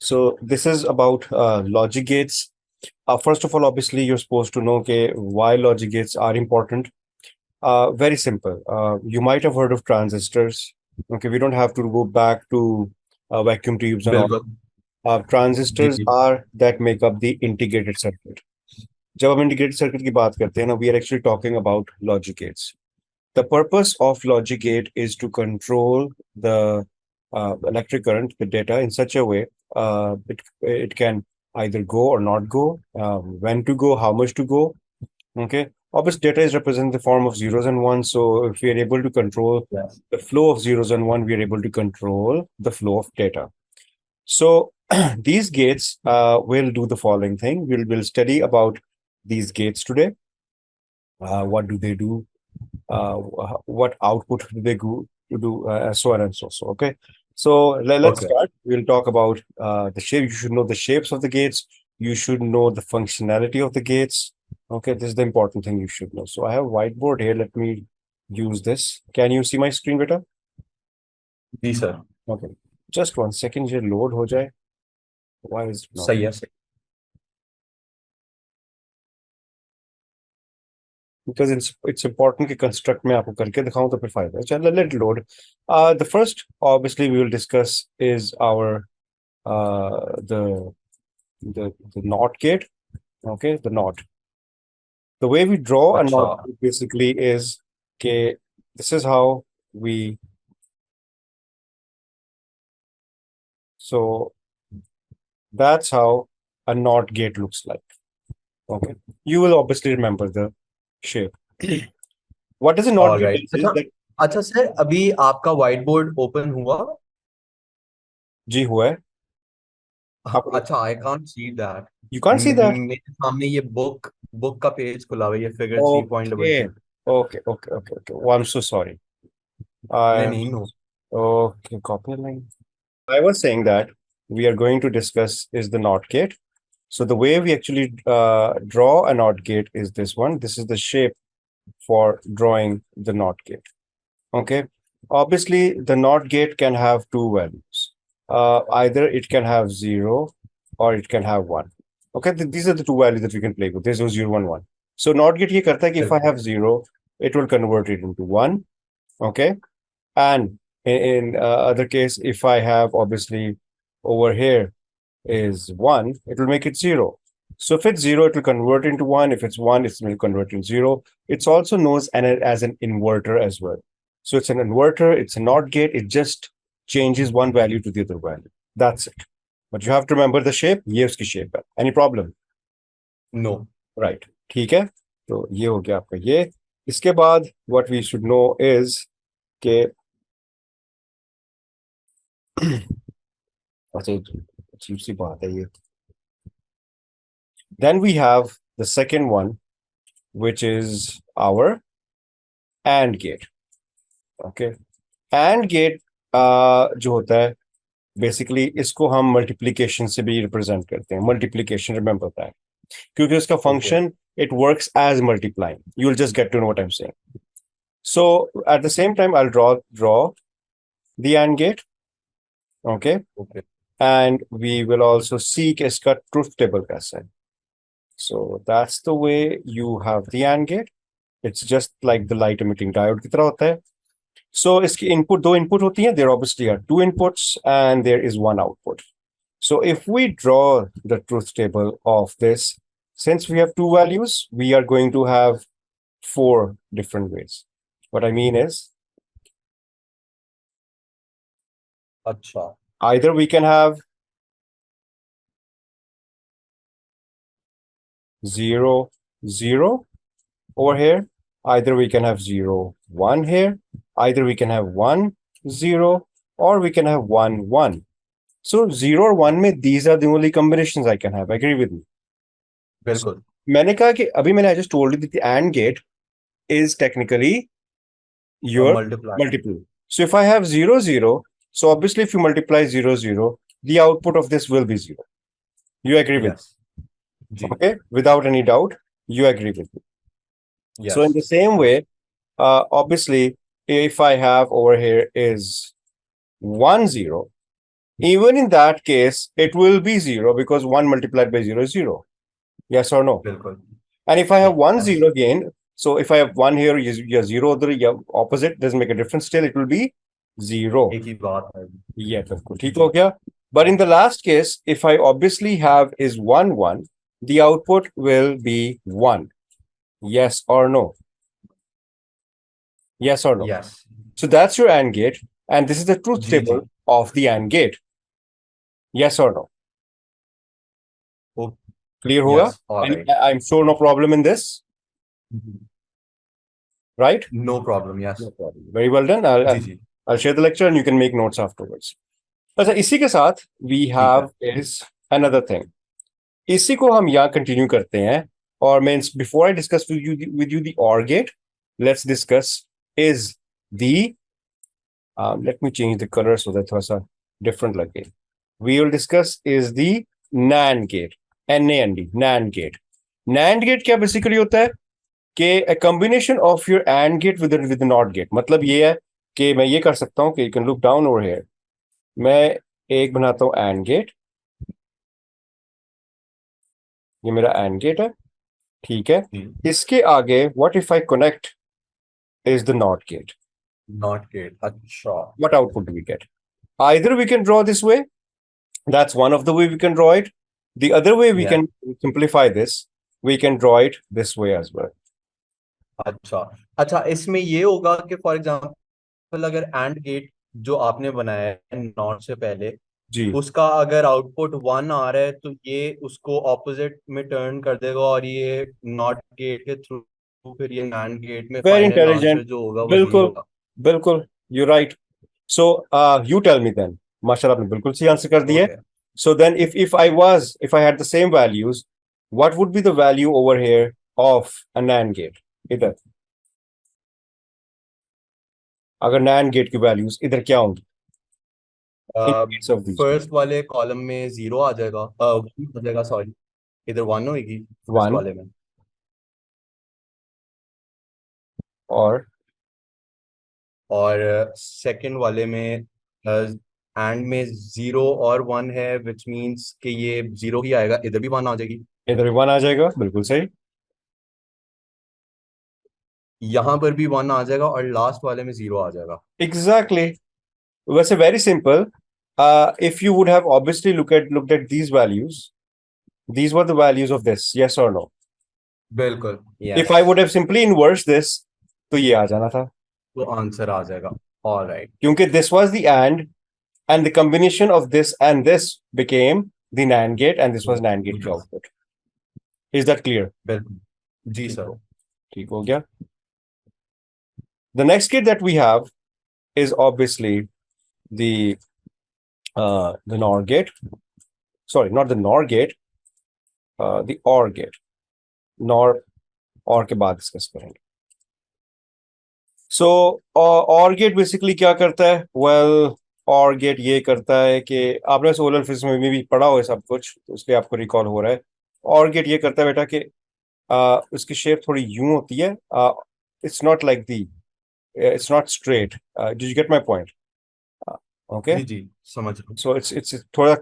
So this is about logic gates. First of all, obviously, you're supposed to know okay, why logic gates are important. Very simple. You might have heard of transistors. Okay, we don't have to go back to vacuum tubes and all. बिल्कुल जी Transistors ji are that make up the integrated circuit. जब हम integrated circuit की बात करते हैं ना, we are actually talking about logic gates. The purpose of logic gate is to control the electric current, the data, in such a way it can either go or not go, when to go, how much to go. Okay. Obviously, data is represented in the form of zeros and ones. So if we are able to control yes the flow of zeros and one, we are able to control the flow of data. So these gates will do the following thing. We'll study about these gates today. What do they do? What output do they do, so on and so so. Okay, so let's okay start. We'll talk about the shape. You should know the shapes of the gates. You should know the functionality of the gates. Okay, this is the important thing you should know. So I have whiteboard here. Let me use this. Can you see my screen better? जी sir Okay, just 1 second. ये load हो जाए. Why is it not? सही है सही Because it's important कि construct में आपको करके दिखाऊं तो फिर फायदा है. चलो let it load. The first, obviously, we will discuss is our the NOT gate. Okay, the NOT. The way we draw a अच्छा NOT gate basically is okay. This is how we. So that's how a NOT gate looks like. Okay, you will obviously remember the shape. What does a NOT gate alright does is अच्छा that अच्छा sir अभी आपका white board open हुआ जी हुआ है. हाँ, आप अच्छा I can't see that you can't see that. मेरे सामने ये बुक का पेज खुला हुआ है ये figure three point double Okay, two okay. Oh, I'm so sorry. नहीं I'm नहीं no okay. Copy line. I was saying that we are going to discuss is the NOT gate. So the way we actually draw a NOT gate is this one. This is the shape for drawing the NOT gate. Okay. Obviously, the NOT gate can have two values. Either it can have 0 or it can have 1. Okay. These are the two values that we can play with. There's no 0, 1, 1. So NOT gate ये करता है कि if I have 0, it will convert it into 1. Okay. And in other case, if I have obviously over here is 1, it will make it 0. So if it's 0, it will convert into 1. If it's 1, it will convert into 0. It's also known as an inverter as well. So it's an inverter, it's a NOT gate, it just changes one value to the other value. That's it. But you have to remember the shape. ये उसकी shape है. Any problem? No Right. ठीक है. तो ये हो गया आपका ये. इसके बाद what we should know is कि अच्छा अजीब सी बात है ये. Then we have the second one, which is our AND gate. Okay. AND gate जो होता है बेसिकली इसको हम मल्टीप्लीकेशन से भी रिप्रेजेंट करते हैं. मल्टीप्लीकेशन रिमेंबर दैट क्योंकि इसका okay function it works as multiplying. You'll just get to know what I'm saying. So at the same time, I'll draw the AND gate. Okay. Okay And we will also see कि इसका truth table कैसा है. So that's the way you have the AND gate. It's just like the light emitting diode की तरह होता है. So इसकी input दो input होती हैं. There obviously are two inputs and there is one output. So if we draw the truth table of this, since we have two values, we are going to have four different ways. What I mean is अच्छा either we can have 0, 0 over here. Either we can have 0, 1 here. Either we can have 1, 0, or we can have 1, 1. So 0 or 1 में these are the only combinations I can have. Agree with me? So, बिल्कुल मैंने कहा कि अभी मैंने I just told you that the AND gate is technically your multiply multiple. So if I have 0, 0, so obviously if you multiply 0, 0, the output of this will be 0. You agree with me? Yes जी Okay? Without any doubt, you agree with me. So in yes the same way, obviously, if I have over here is 1, 0, even in that case, it will be 0 because 1 multiplied by 0 is 0. Yes or no? बिल्कुल. And if I have one Yes. 0 again, so if I have 1 here, yeah, 0 other, yeah, opposite, doesn't make a difference. Still, it will be 0. एक ही बात है. Yeah, बिल्कुल ठीक हो गया. But in the last case, if I obviously have is 1, 1, the output will be 1. Yes or no? Yes or no? Yes. So that's your AND gate. And this is the truth ji table ji. of the AND gate. Yes or no? Oh, Clear hoga? yes. All And right. I'm sure no problem in this, right? No problem. Yes. No problem. Very well done. I'll, ji I'll ji. I'll share the lecture and you can make notes afterwards. अच्छा इसी के साथ we ठीक है. have is another thing. इसी को हम यहाँ कंटिन्यू करते हैं और means before I discuss with you the OR gate, let's discuss is the let me change the color so that थोड़ा सा different लगे. We will discuss is the NAND gate. NAND, NAND gate. NAND gate क्या basically होता है कि a combination of your AND gate with the NOT gate. मतलब ये है कि मैं ये कर सकता हूँ कि you can look down over here. मैं एक बनाता हूँ AND gate. ये मेरा AND gate है. ठीक है. इसके आगे what if I connect is the NOT gate. Not gate. अच्छा. What output do we get? Either we can draw this way. That's one of the way we can draw it. The other way we Yeah. can simplify this. We can draw it this way as well. अच्छा. अच्छा, इसमें ये होगा कि for example अगर and gate जो आपने बनाया है नॉट से पहले, जी. उसका अगर आउटपुट 1 आ रहा है तो ये उसको ऑपोजिट में टर्न कर देगा और ये नॉट गेट के थ्रू फिर ये एंड गेट में Very फाइनल intelligent. आंसर जो होगा वो 0 बिल्कुल, होगा. बिल्कुल. You're right. So you tell me then. माशाल्लाह आपने बिल्कुल सही आंसर कर दिए. Okay. So then if I had the same values, what would be the value over here of a NAND gate? इधर. अगर NAND gate की values इधर क्या होंगी? In case of these two. First वाले कॉलम में 0 आ जाएगा, 1 आ जाएगा, सॉरी, इधर 1 होगी फर्स्ट 1 वाले में. और और सेकंड वाले में एंड में 0 और 1 है, विच मींस कि ये 0 ही आएगा, इधर भी 1 आ जाएगी. इधर भी 1 आ जाएगा. बिल्कुल सही. यहाँ पर भी 1 आ जाएगा और लास्ट वाले में 0 आ जाएगा. Exactly. वैसे very simple. If you would have obviously looked at these values, these were the values of this. Yes or no? बिल्कुल. If yes. I would have simply inversed this, तो ये आ जाना था. तो आंसर आ जाएगा. ऑलराइट. क्योंकि this was the and the combination of this and this became the NAND gate and this was NAND gate की output. Is that clear? बिल्कुल. जी sir. ठीक हो गया. The next gate that we have is obviously the NOR gate. Sorry, not the NOR gate. The OR gate. NOR OR के बाद discuss करेंगे. So OR gate basically क्या करता है? Well, OR gate ये करता है कि आपने सोलर फिजिक्स में भी पढ़ा हो सब कुछ, तो इसलिए आपको रिकॉल हो रहा है. OR gate ये करता है बेटा कि उसकी शेप थोड़ी यूं होती है. It's not like it's not straight. Did you get my point? Okay. जी जी समझ रहा हूँ. So it's थोड़ा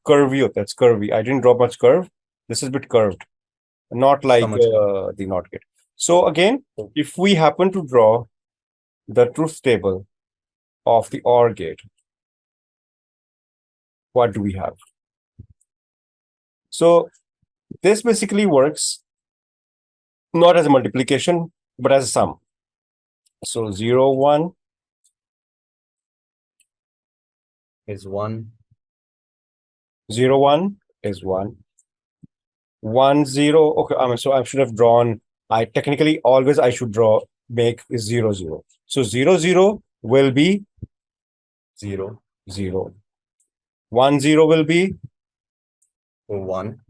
curvy होता है. It's curvy. I didn't draw much curve. This is a bit curved, not like समझ गया. the NOT gate. So again, if we happen to draw the truth table of the OR gate, what do we have? So this basically works not as a multiplication, but as a sum. So 0, 1, is 1. 0, 1 is 1. 1, 0. Okay, so I should have drawn. I technically always I should make is 0, 0. So 0, 0 will be 0. 0. 1, 0 will be 1.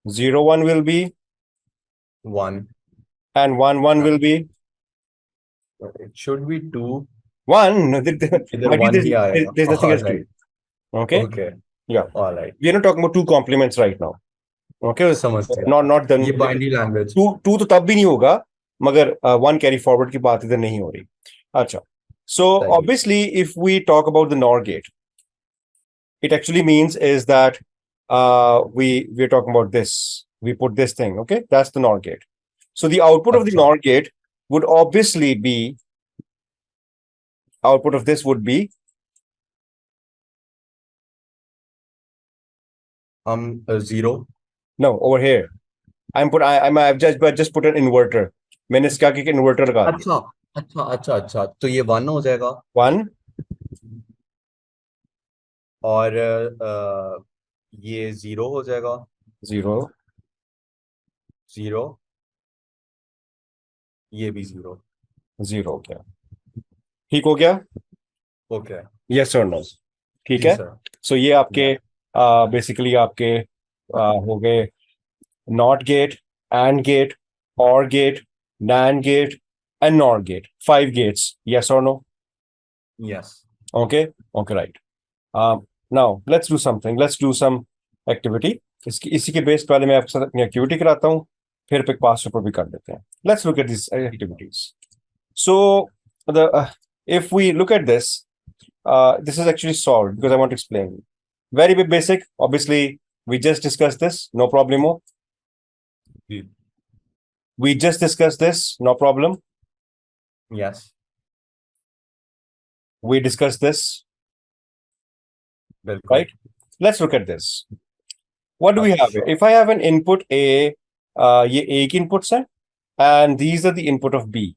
0, 1 will be 1. and 1, 1 will be It should be 2. 1. No, इधर 1 ही आएगा. there's nothing else to Alright. it. Okay. Okay. Yeah. Alright. We are not talking about two complements right now. Okay. समझ गया. Not the ये binary language. two तो तब भी नहीं होगा मगर one carry forward की बात इधर नहीं हो रही. अच्छा. So सही. obviously if we talk about the NOR gate, it actually means is that we're talking about this. We put this thing, okay? That's the NOR gate. So the output of the अच्छा NOR gate would obviously be output of this would be हम zero no over here. I've just put an inverter. मैंने इसका क्या inverter लगा दिया. अच्छा अच्छा अच्छा अच्छा तो ये वन हो जाएगा 1 और ये जीरो हो जाएगा 0 जीरो ये भी जीरो 0 हो गया. ठीक हो गया. ओके यस और नो. ठीक जी है. सर सो ये आपके या बेसिकली आपके हो गए not gate, and gate, or gate, nand gate and nor gate. 5 gates. Yes और no. Yes okay. Okay right. Now let's do something. Let's do some activity. इसी के बेस पहले मैं आपके साथ अपनी एक्टिविटी कराता हूँ, फिर पिक पास पेपर भी कर देते हैं. Let's look at this activities. So the if we look at this, this is actually solved because I want to explain. Very basic. Obviously, we just discussed this. No problemo. जी We just discussed this. No problem. Yes We discussed this. बिल्कुल Right? Let's look at this. What do we have here? अच्छा If I have an input A, ये A की inputs हैं, and these are the input of B.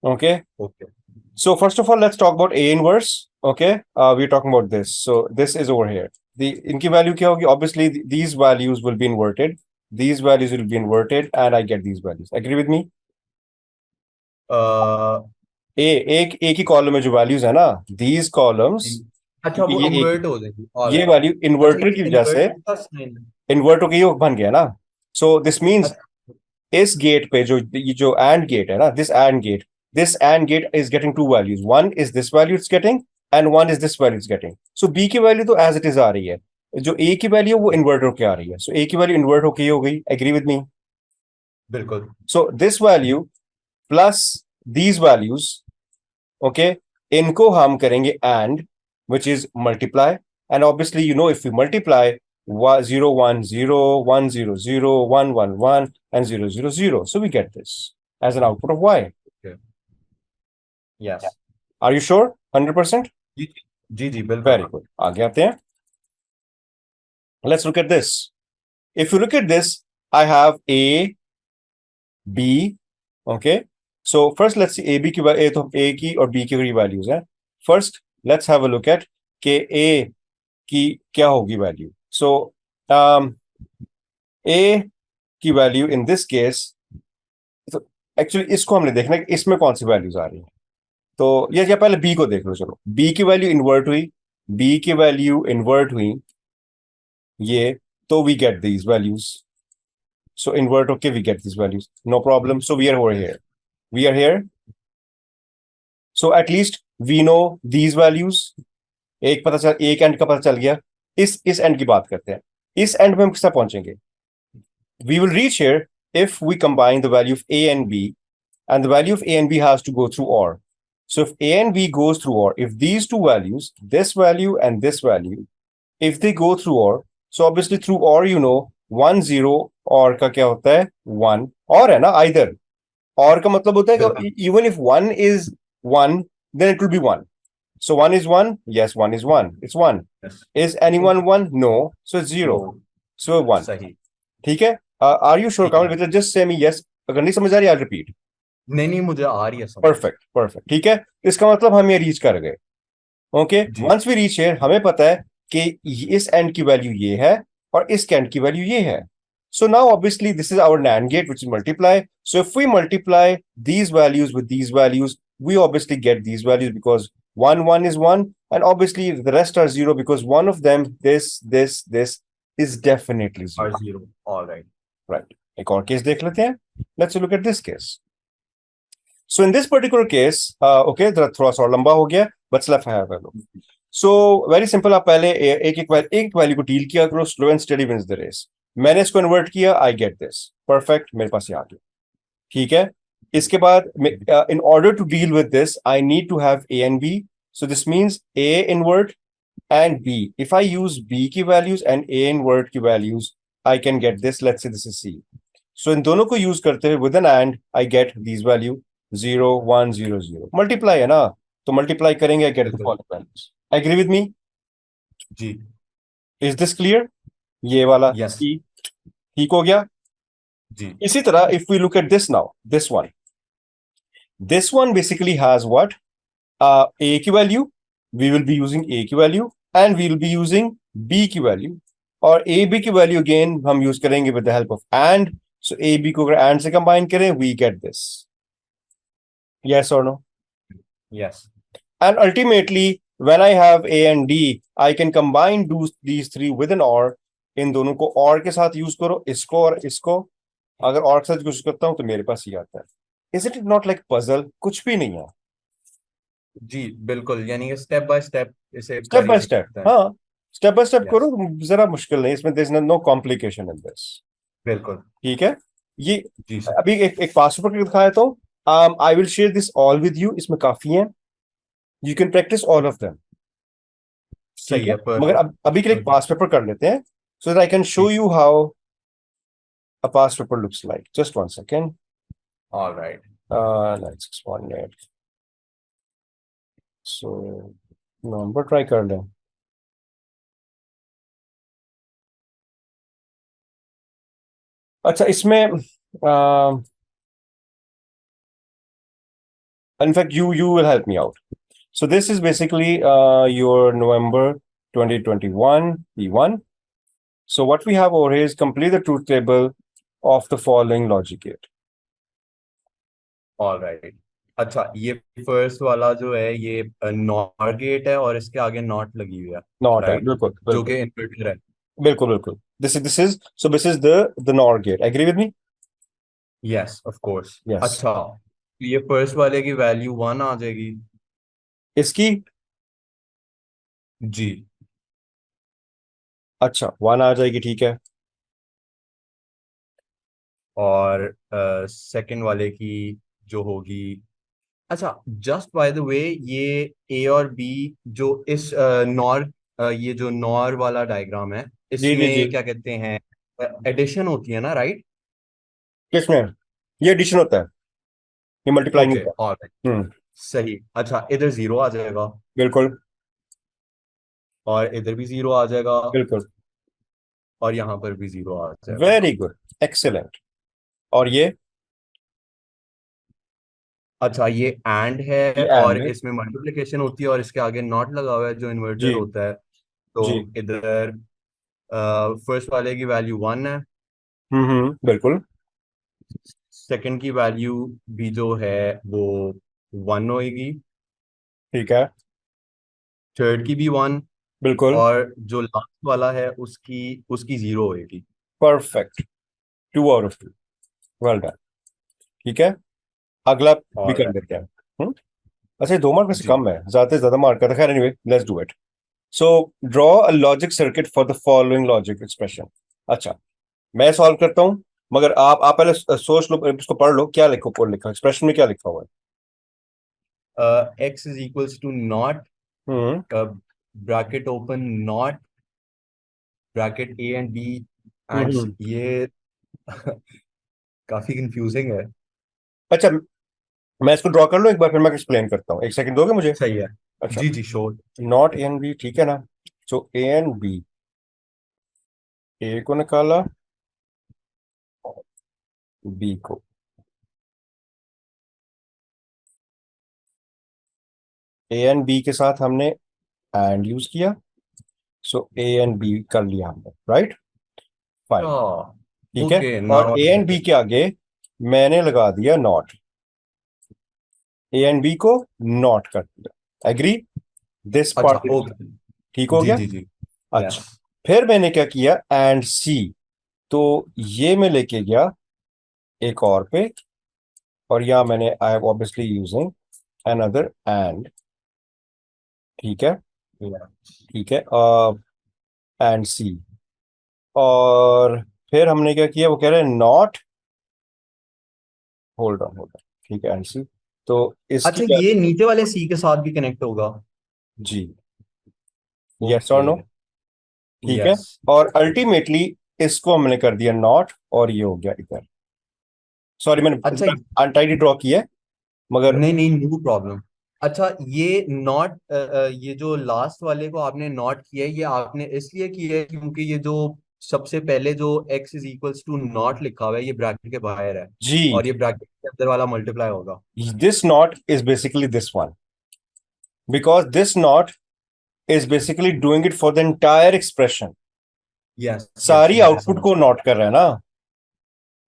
Okay. Okay So first of all, let's talk about A inverse. Okay. We're talking about this. So this is over here. The इनकी value क्या होगी? Obviously, these values will be inverted. These values will be inverted, and I get these values. Agree with me? A की column में जो values है ना, these columns, अच्छा वो क्योंकि ये इन्वर्ट हो जाएगी ये ऑलराइट वैल्यू अच्छा इन्वर्टर ये की वजह से इन्वर्ट का साइन इन्वर्ट होकर ये बन गया ना. सो दिस मीन्स अच्छा इस गेट पे जो ये जो एंड गेट है ना, this and gate is getting two values. One is this value is getting and one is this value is getting. So b की वैल्यू तो एज इट इज आ रही है. जो ए की वैल्यू वो इन्वर्ट होकर आ रही है. सो ए की वैल्यू इन्वर्ट होकर हो गई. Agree with me? बिल्कुल so this value plus these values, okay, इनको हम करेंगे and, which is multiply. And obviously, if we multiply 0 1 0 1 0 0 1 1 1 and 0 0 0, so we get this as an output of y. Yes Are you sure? 100%? जी जी जी बिल्कुल Very good. आगे आते हैं. Let's look at this. If you look at this, I have a, b. Okay. So first let's see a b की a तो a की और b की values है. First let's have a look at के a की क्या होगी वैल्यू. सो ए की वैल्यू इन दिस केस, तो एक्चुअली इसको हमने देखना है कि इसमें कौन सी वैल्यूज आ रही है. तो ये या पहले बी को देख लो. चलो बी की वैल्यू इन्वर्ट हुई, बी की वैल्यू इन्वर्ट हुई ये, तो we get these values. So invert होके we get these values. No problem. So we are over here. We are here. So at least we know these values. एक and का पता चल गया. इस एंड की बात करते हैं. इस एंड में हम किस तरह पहुंचेंगे? We will reach here if we combine the value of a and b, and the value of a and b has to go through or. So if a and b goes through or, if these two values, this value and this value, if they go through or, so obviously through or 1 0 or का क्या होता है 1 और है ना either. और का मतलब होता है बिल्कुल कि even if 1 is 1, then it will be 1. So 1 is 1, yes, 1 is 1, it's 1. Yes Is anyone 1? No, so it's 0. No So 1. सही ठीक है. आर यू श्योर ठीक कमल? है with just say me yes. अगर नहीं समझ आ रही, आई रिपीट. नहीं नहीं मुझे आ रही है समझ परफेक्ट परफेक्ट. ठीक है. इसका मतलब हम ये रीच कर गए. ओके. जी वंस वी रीच हियर, हमें पता है कि इस एंड की वैल्यू ये है और इस एंड की वैल्यू ये है. So now obviously this is our NAND gate which is multiply. So if we multiply these values with these values, we obviously get these values because 1 is 1 and obviously the rest are 0 because one of them, this is definitely और 0. Zero alright Right. एक और case देख लेते हैं. Let's look at this case. So in this particular case, okay, थोड़ा सा और लंबा हो गया, but let's have a look. So very simple. आप पहले एक वैल्यू को डील किया करो. Slow and steady wins the race. मैंने इसको इन्वर्ट किया, I get this. Perfect. मेरे पास ये आ गया. ठीक है. इसके बाद in order to deal with this, I need to have A and B. So this means A invert and B. If I use B की values and A invert की values, I can get this. Let's say this is C. So इन दोनों को use करते हुए with an and I get these value 0 1 0 0. Multiply है ना, तो multiply करेंगे I get the बिल्कुल। following values. Agree with me? Ji. Is this clear? ये वाला यस। C ठीक हो गया. जी। इसी तरह if we look at this now, this one basically has what? A की value, we will be using A की value and we will be using B की value. और A B की value again हम use करेंगे with the help of and. So A B को अगर and से combine करें, we get this. Yes or no? Yes. And ultimately, when I have A and D, I can combine these three with an OR. इन दोनों को OR के साथ use करो, इसको और इसको. अगर OR के साथ यूज करता हूं तो मेरे पास ये आता है. Isn't it not like puzzle? कुछ भी नहीं है. जी बिल्कुल, यानी कि स्टेप बाय स्टेप इसे स्टेप कर ही बाय स्टेप, सकते हैं। हाँ. Step by step yes. करो, जरा मुश्किल नहीं इसमें. There is no complication in this. बिल्कुल। ठीक है. ये जी सर। अभी एक पास पेपर दिखाया तो I will share this all with you. इसमें काफी है. You can practice all of them. ठीक सही है. है, मगर परफेक्ट। अभी के लिए एक पास पेपर कर लेते हैं so that I can show जी। You how a past paper looks like. Just one second. Alright. Let's expand it. So number try कर लें. अच्छा इसमें in fact you will help me out. So this is basically your November 2021 P1. So what we have over here is complete the truth table of the following logic gate. Alright. अच्छा, ये first वाला जो है ये not gate है और इसके आगे नॉट लगी हुई है। Not है राइट। बिल्कुल जो बिल्कुल कि इन्वर्टर है। बिल्कुल बिल्कुल. This is so this is the NOR gate. Agree with me? Yes of course. Yes. अच्छा, तो ये फर्स्ट वाले की वैल्यू 1 आ जाएगी। इसकी जी। अच्छा 1 आ जाएगी. ठीक है. और सेकंड वाले की जो होगी, अच्छा जस्ट बाय द वे, ये ए और बी जो इस नॉर, ये जो नॉर वाला डायग्राम है, जी जी जी. इसमें क्या कहते हैं, एडिशन होती है ना, राइट? किसमें ये एडिशन होता है, ये मल्टीप्लाई नहीं ओके, होता. ऑलराइट। हम्म. सही। अच्छा, इधर जीरो आ जाएगा बिल्कुल और इधर भी जीरो आ जाएगा बिल्कुल. और यहाँ पर भी जीरो आ जाएगा। Very good. एक्सेलेंट. और अच्छा, ये एंड ये है एंड और है. इसमें मल्टीप्लिकेशन होती है और इसके आगे नॉट लगा हुआ है जो जी इन्वर्टर होता है। तो जी. इधर फर्स्ट वाले की वैल्यू 1 है, बिल्कुल. सेकंड की वैल्यू भी जो है वो 1 होएगी, ठीक है. थर्ड की भी 1, बिल्कुल. और जो लास्ट वाला है उसकी उसकी जीरो होएगी। Perfect. 2 out of 2. Well done. ठीक है. अगला भी और कर लेते हैं. हम्म. अच्छा 2 मार्क में से जी। कम है, ज्यादा से ज्यादा मार्क का था. खैर anyway let's do it. So draw a logic circuit for the following logic expression. अच्छा मैं सॉल्व करता हूं, मगर आप पहले सोच लो, इसको पढ़ लो. क्या लिखा एक्सप्रेशन में क्या लिखा हुआ है? X is equals to not, hmm. Bracket open, not bracket A and B and hmm. ये काफी कंफ्यूजिंग है। अच्छा मैं इसको ड्रॉ कर लूं एक बार, फिर मैं एक्सप्लेन करता हूँ. एक सेकंड दोगे मुझे? सही है। अच्छा. जी जी, sure. Not A and B, ठीक है ना. सो ए एंड बी, ए को निकाला, बी को. ए एंड बी के साथ हमने एंड यूज किया. सो ए एंड बी कर लिया हमने. राइट. फाइन. ठीक है. ओके, और नाउ ए एंड बी के आगे मैंने लगा दिया नॉट. ए एंड बी को नॉट कर दिया. एग्री? दिस अच्छा, पार्ट ओके। ठीक हो जी गया. जी जी। यस। अच्छा फिर मैंने क्या किया, एंड सी. तो ये मैं लेके गया एक और पे, और यहाँ मैंने I have obviously using another and. ठीक है. ठीक है. एंड सी. और फिर हमने क्या किया, वो कह रहे हैं नॉट. Hold on. ठीक है. एंड सी. तो इसकी अच्छा, क्या? ये नीचे वाले सी के साथ भी कनेक्ट होगा? जी. यस और ओके। नो? ठीक है। यस। और अल्टीमेटली इसको हमने कर दिया नॉट, और ये हो गया इधर। सॉरी, मैंने अच्छा, अनटाइडी ड्रॉ किया है, मगर नहीं नहीं, नो प्रॉब्लम। अच्छा, ये नॉट, ये जो लास्ट वाले को आपने नॉट किया है, ये आपने इसलिए किया है क्योंकि ये जो सबसे पहले जो x is equals to not लिखा हुआ है, ये ब्रैकेट के बाहर है, जी, और ये ब्रैकेट के अंदर वाला मल्टीप्लाई होगा। this knot is basically this one, because this knot is basically doing it for the entire expression. Yes yes, सारी मुझे आउटपुट समझ। को नॉट कर रहा है ना।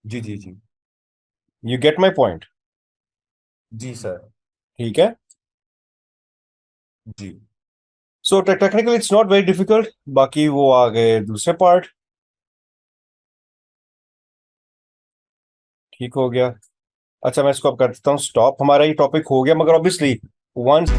जी जी जी। You get my point? जी सर। ठीक है। जी। So technically it's not very difficult. बाकी वो आ गए दूसरे पार्ट। ठीक हो गया। अच्छा, मैं इसको अब कर देता हूँ स्टॉप। हमारा ये टॉपिक हो गया, मगर ऑब्वियसली वंस